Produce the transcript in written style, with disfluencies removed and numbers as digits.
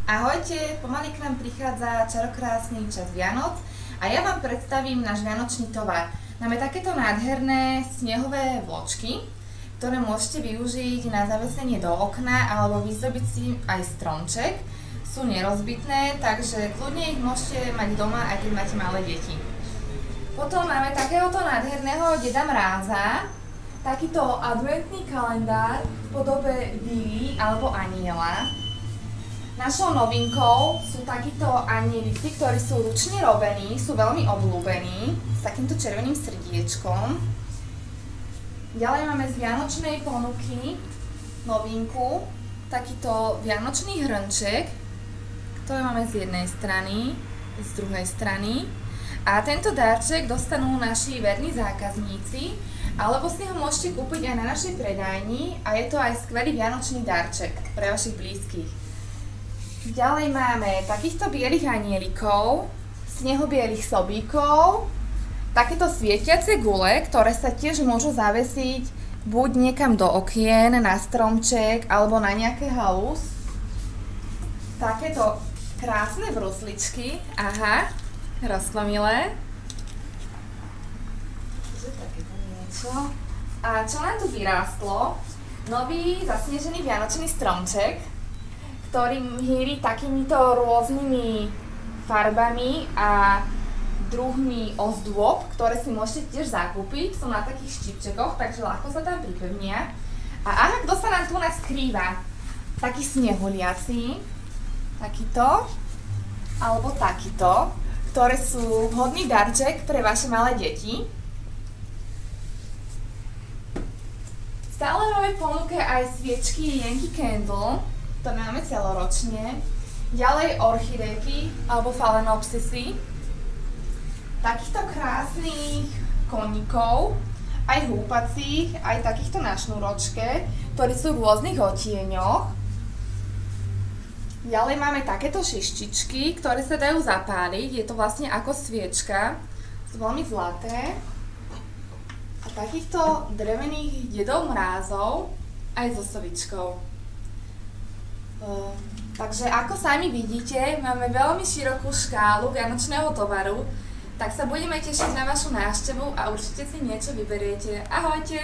Ahojte, pomaly k nám prichádza čarokrásny čas Vianoc a ja vám predstavím náš vianočný tovar. Máme takéto nádherné snehové vločky, ktoré môžete využiť na zavesenie do okna alebo vyzdobiť si aj stromček. Sú nerozbitné, takže kľudne ich môžete mať doma, aj keď máte malé deti. Potom máme takéhoto nádherného Deda Mráza, takýto adventný kalendár v podobe víly alebo aniela. Našou novinkou sú takíto anielici, ktorí sú ručne robení, sú veľmi obľúbení, s takýmto červeným srdiečkom. Ďalej máme z vianočnej ponuky novinku, takýto vianočný hrnček, ktorý máme z jednej strany, z druhej strany. A tento darček dostanú naši verní zákazníci, alebo si ho môžete kúpiť aj na našej predajni a je to aj skvelý vianočný darček pre vašich blízkych. Ďalej máme takýchto bielých anielikov, snehobielých sobíkov, takéto svietiace gule, ktoré sa tiež môžu zavesiť buď niekam do okien, na stromček alebo na nejaké halus. Takéto krásne brusličky, aha, roztomilé. Takéto niečo. A čo nám tu vyrástlo? Nový zasnežený vianočný stromček, ktorý hýri takýmito rôznymi farbami a druhmi ozdôb, ktoré si môžete tiež zakúpiť. Sú na takých štipčekoch, takže ľahko sa tam pripevnia. A aha, kto sa nám tu nás skrýva? Takí snehuliaci, takýto, alebo takýto, ktoré sú vhodný darček pre vaše malé deti. Stále máme v ponuke aj sviečky Yankee Candle, ktoré máme celoročne. Ďalej orchidejky alebo phalaenopsisy. Takýchto krásnych koníkov, aj húpacích, aj takýchto na šnúročke, ktorí sú v rôznych odtieňoch. Ďalej máme takéto šištičky, ktoré sa dajú zapáliť. Je to vlastne ako sviečka. Sú veľmi zlaté. A takýchto drevených Dedov Mrázov aj so sovičkou. Takže ako sami vidíte, máme veľmi širokú škálu vianočného tovaru, tak sa budeme tešiť na vašu návštevu a určite si niečo vyberiete. Ahojte!